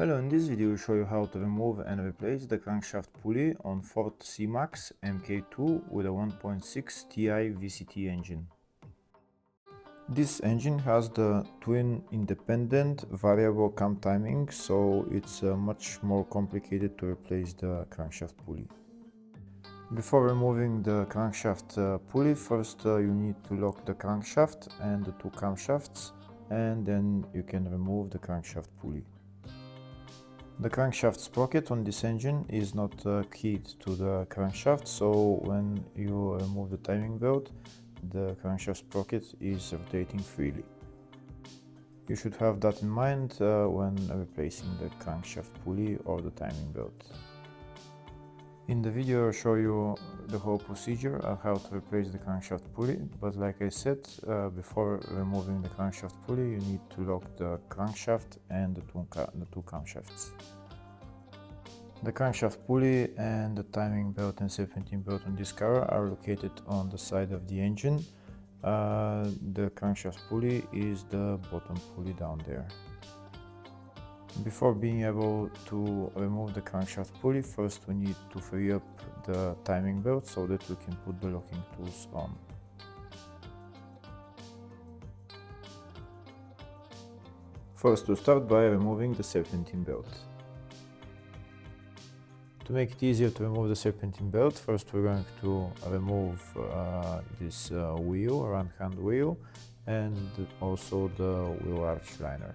Hello, in this video we'll show you how to remove and replace the crankshaft pulley on Ford C-Max Mk2 with a 1.6Ti-VCT engine. This engine has the twin independent variable cam timing, so it's much more complicated to replace the crankshaft pulley. Before removing the crankshaft pulley, first you need to lock the crankshaft and the two camshafts, and then you can remove the crankshaft pulley. The crankshaft sprocket on this engine is not keyed to the crankshaft, so when you remove the timing belt, the crankshaft sprocket is rotating freely. You should have that in mind when replacing the crankshaft pulley or the timing belt. In the video I'll show you the whole procedure of how to replace the crankshaft pulley, but like I said, before removing the crankshaft pulley you need to lock the crankshaft and the two camshafts. The crankshaft pulley and the timing belt and serpentine belt on this car are located on the side of the engine. The crankshaft pulley is the bottom pulley down there. Before being able to remove the crankshaft pulley, first we need to free up the timing belt so that we can put the locking tools on. First, we'll start by removing the serpentine belt. To make it easier to remove the serpentine belt, first we're going to remove this wheel, round hand wheel, and also the wheel arch liner.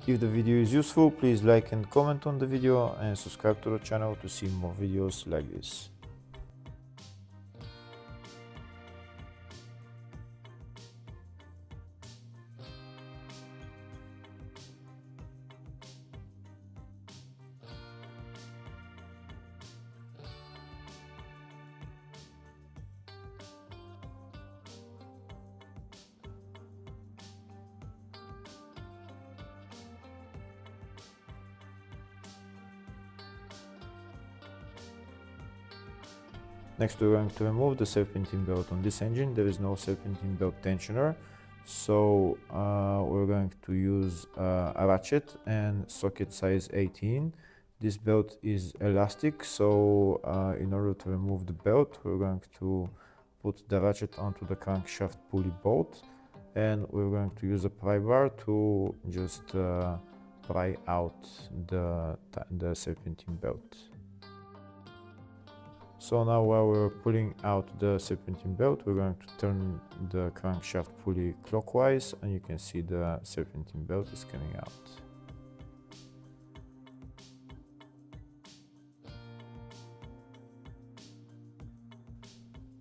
If the video is useful, please like and comment on the video and subscribe to the channel to see more videos like this. Next we're going to remove the serpentine belt. On this engine there is no serpentine belt tensioner, so we're going to use a ratchet and socket size 18. This belt is elastic, so in order to remove the belt we're going to put the ratchet onto the crankshaft pulley bolt, and we're going to use a pry bar to just pry out the serpentine belt. So now while we're pulling out the serpentine belt, we're going to turn the crankshaft pulley clockwise, and you can see the serpentine belt is coming out.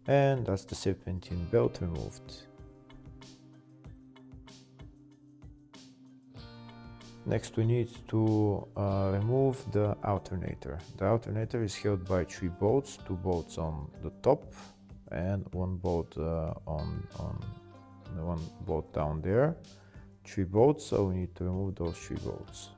And that's the serpentine belt removed. Next we need to remove the alternator. The alternator is held by 3 bolts, 2 bolts on the top and 1 bolt on the 1 bolt down there. 3 bolts, so we need to remove those 3 bolts.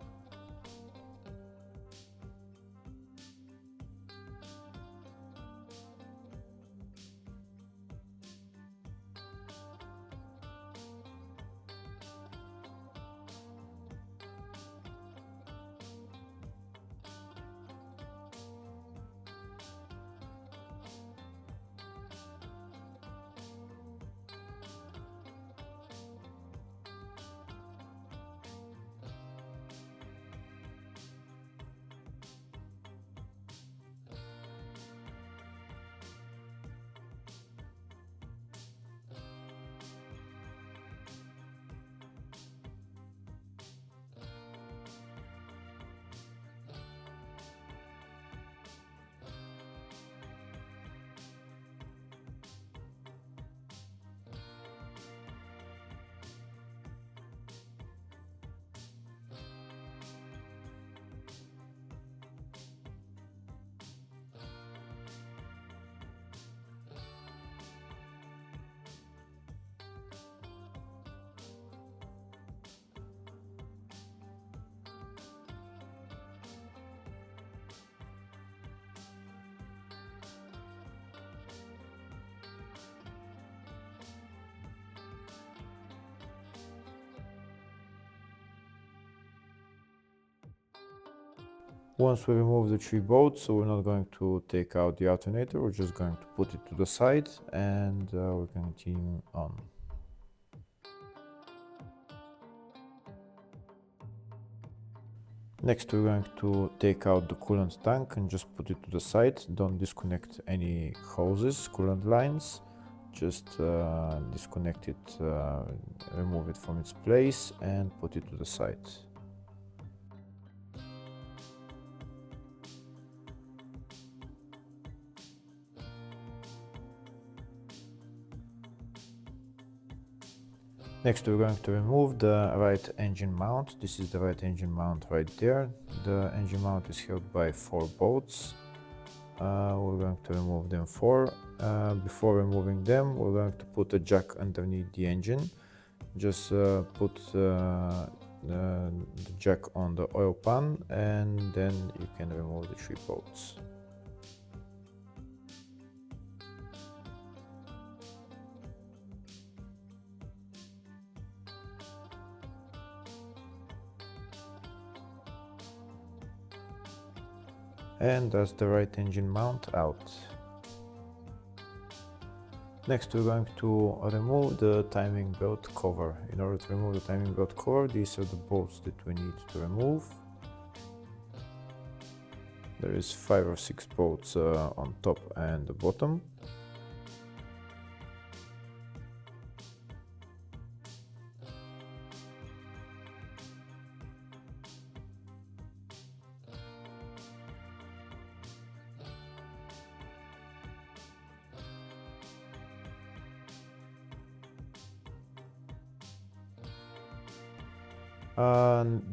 Once we remove the 3 bolts, so we're not going to take out the alternator, we're just going to put it to the side and we're going to continue on. Next we're going to take out the coolant tank and just put it to the side. Don't disconnect any hoses, coolant lines, just disconnect it, remove it from its place and put it to the side. Next we're going to remove the right engine mount. This is the right engine mount right there. The engine mount is held by 4 bolts. We're going to remove them 4. Before removing them, we're going to put a jack underneath the engine. Just put the jack on the oil pan and then you can remove the 3 bolts. And that's the right engine mount out. Next we're going to remove the timing belt cover. In order to remove the timing belt cover, these are the bolts that we need to remove. There is 5 or 6 bolts on top and the bottom.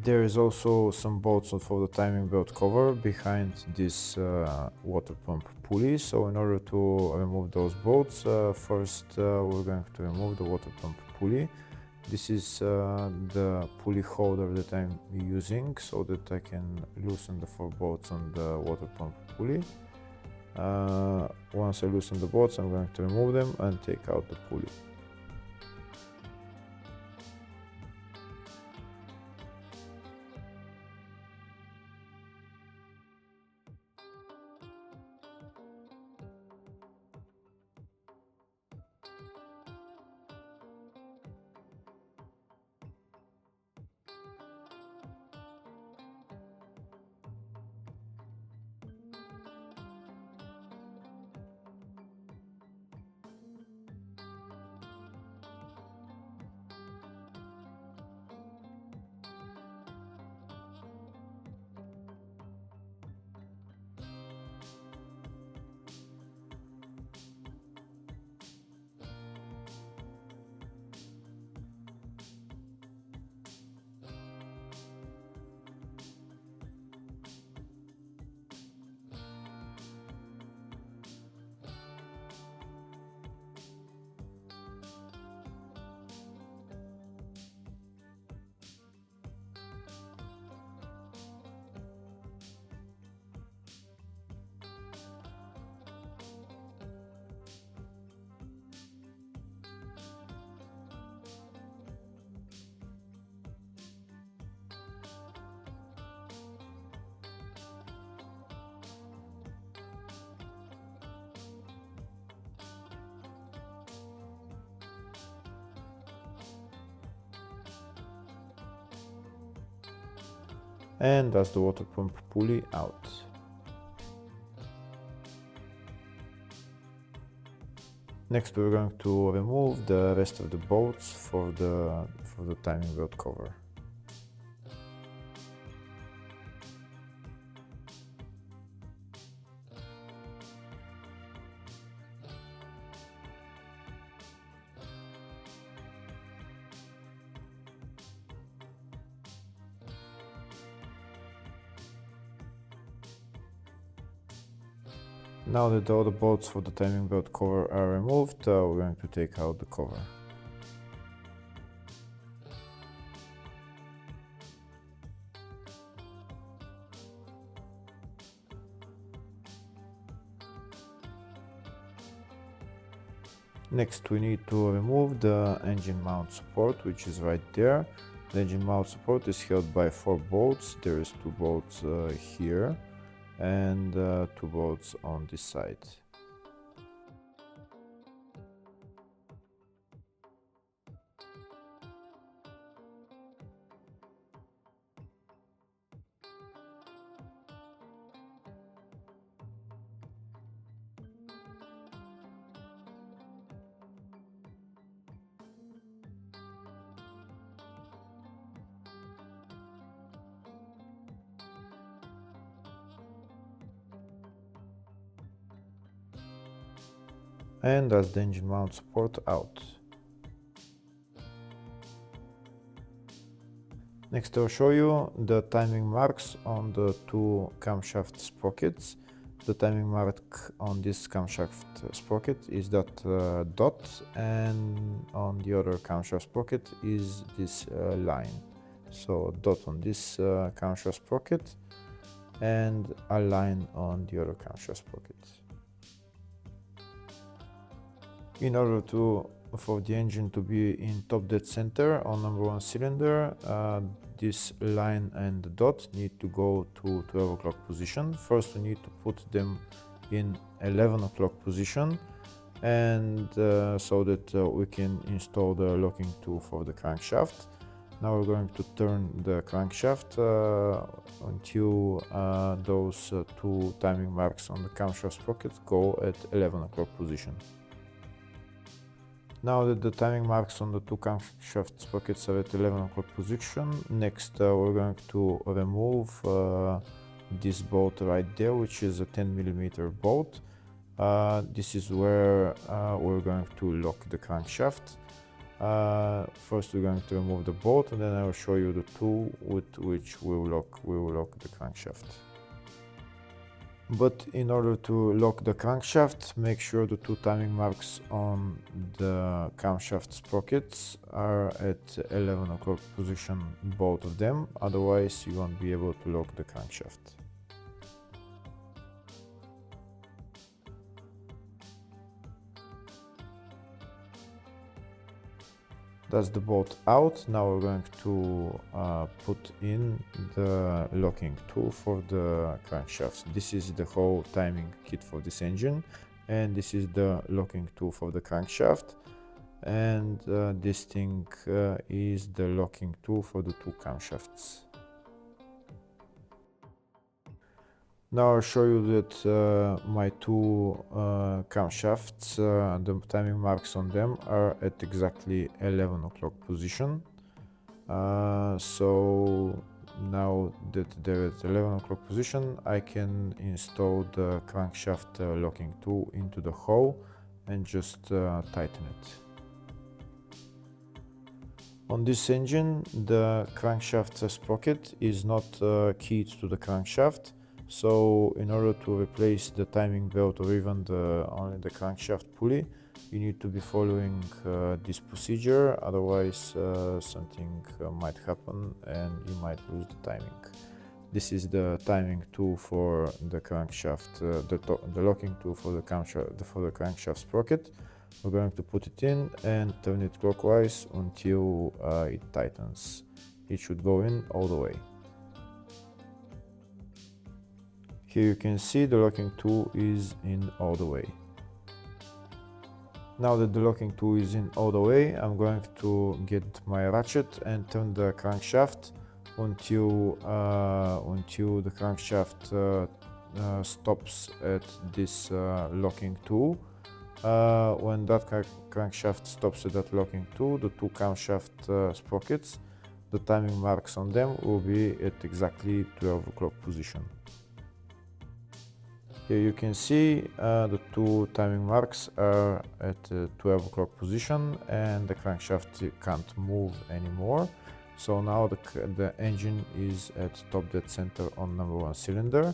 There is also some bolts for the timing belt cover behind this water pump pulley. So in order to remove those bolts, first we're going to remove the water pump pulley. This is the pulley holder that I'm using so that I can loosen the 4 bolts on the water pump pulley. Once I loosen the bolts, I'm going to remove them and take out the pulley. And that's the water pump pulley out. Next we're going to remove the rest of the bolts for the timing belt cover. Now that all the bolts for the timing belt cover are removed, we're going to take out the cover. Next we need to remove the engine mount support, which is right there. The engine mount support is held by 4 bolts. There is 2 bolts here and 2 bolts on this side. And that's the engine mount support out. Next I'll show you the timing marks on the 2 camshaft sprockets. The timing mark on this camshaft sprocket is that dot, and on the other camshaft sprocket is this line. So dot on this camshaft sprocket and a line on the other camshaft sprocket. In order for the engine to be in top dead center on number 1 cylinder, this line and the dot need to go to 12 o'clock position. First we need to put them in 11 o'clock position, and so that we can install the locking tool for the crankshaft. Now we're going to turn the crankshaft until those 2 timing marks on the camshaft sprockets go at 11 o'clock position. Now that the timing marks on the 2 camshaft sprockets are at 11 o'clock position, next we're going to remove this bolt right there, which is a 10mm bolt. This is where we're going to lock the crankshaft. First we're going to remove the bolt, and then I will show you the tool with which we will lock the crankshaft. But in order to lock the crankshaft, make sure the 2 timing marks on the camshaft sprockets are at 11 o'clock position, both of them, otherwise you won't be able to lock the crankshaft. That's the bolt out. Now we're going to put in the locking tool for the crankshaft. This is the whole timing kit for this engine, and this is the locking tool for the crankshaft, and this thing is the locking tool for the 2 camshafts. Now I'll show you that my 2 camshafts, the timing marks on them are at exactly 11 o'clock position. So now that they're at 11 o'clock position, I can install the crankshaft locking tool into the hole and just tighten it. On this engine, the crankshaft sprocket is not keyed to the crankshaft. So in order to replace the timing belt or even only the crankshaft pulley, you need to be following this procedure, otherwise something might happen and you might lose the timing. This is the timing tool for the crankshaft, the locking tool for the crankshaft sprocket. We're going to put it in and turn it clockwise until it tightens. It should go in all the way. Here you can see the locking tool is in all the way. Now that the locking tool is in all the way, I'm going to get my ratchet and turn the crankshaft until the crankshaft stops at this locking tool. When that crankshaft stops at that locking tool, the 2 camshaft sprockets, the timing marks on them will be at exactly 12 o'clock position. Here you can see the 2 timing marks are at 12 o'clock position and the crankshaft can't move anymore. So now the engine is at top dead center on number 1 cylinder.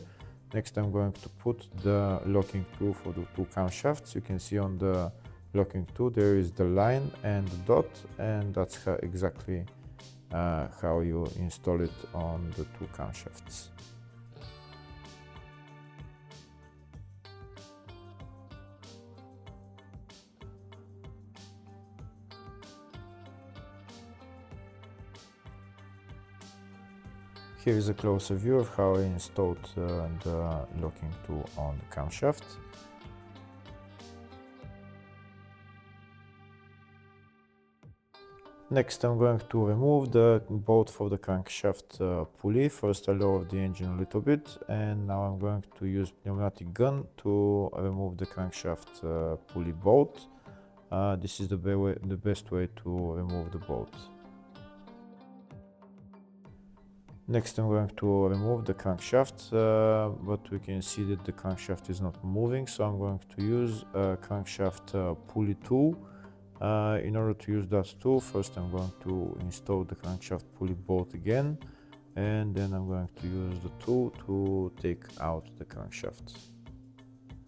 Next I'm going to put the locking tool for the 2 camshafts. You can see on the locking tool there is the line and the dot, and that's exactly how you install it on the 2 camshafts. Here is a closer view of how I installed the locking tool on the camshaft. Next, I'm going to remove the bolt for the crankshaft pulley. First I lowered the engine a little bit, and now I'm going to use pneumatic gun to remove the crankshaft pulley bolt. This is the best way to remove the bolt. Next, I'm going to remove the crankshaft, but we can see that the crankshaft is not moving, so I'm going to use a crankshaft pulley tool. In order to use that tool, first I'm going to install the crankshaft pulley bolt again, and then I'm going to use the tool to take out the crankshaft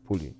pulley.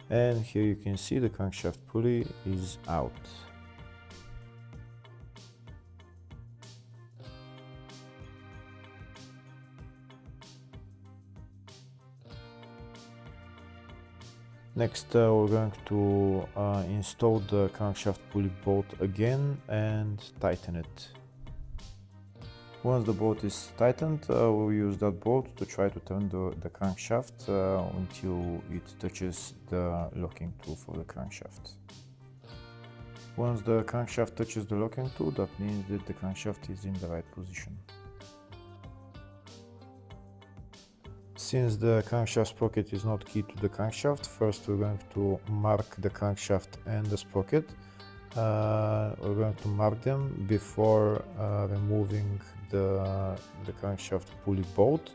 And here you can see the crankshaft pulley is out. Next, we're going to install the crankshaft pulley bolt again and tighten it. Once the bolt is tightened, we'll use that bolt to try to turn the crankshaft until it touches the locking tool for the crankshaft. Once the crankshaft touches the locking tool, that means that the crankshaft is in the right position. Since the crankshaft sprocket is not key to the crankshaft, first we're going to mark the crankshaft and the sprocket. We're going to mark them before removing the crankshaft pulley bolt.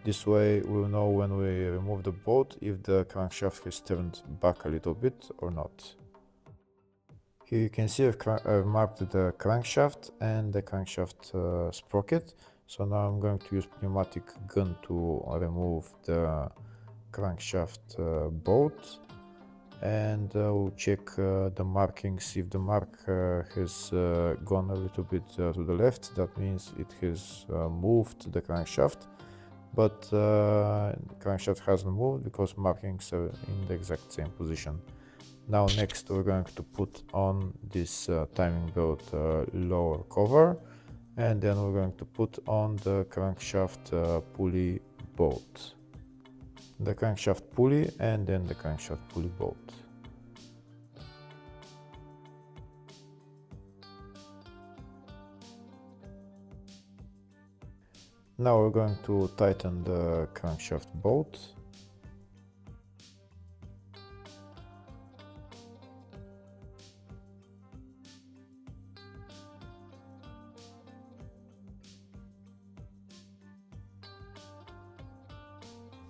This way we'll know when we remove the bolt if the crankshaft has turned back a little bit or not. Here you can see I've marked the crankshaft and the crankshaft sprocket. So now I'm going to use pneumatic gun to remove the crankshaft bolt, and we'll check the markings. If the mark has gone a little bit to the left, that means it has moved the crankshaft, but the crankshaft hasn't moved because markings are in the exact same position. Now next we're going to put on this timing belt lower cover, and then we're going to put on the crankshaft pulley bolt. The crankshaft pulley and then the crankshaft pulley bolt. Now we're going to tighten the crankshaft bolt.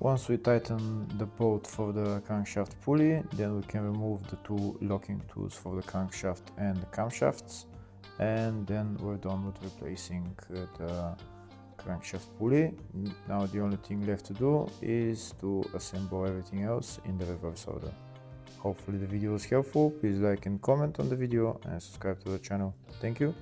Once we tighten the bolt for the crankshaft pulley, then we can remove the two locking tools for the crankshaft and the camshafts, and then we're done with replacing the crankshaft pulley. Now the only thing left to do is to assemble everything else in the reverse order. Hopefully the video was helpful. Please like and comment on the video and subscribe to the channel. Thank you.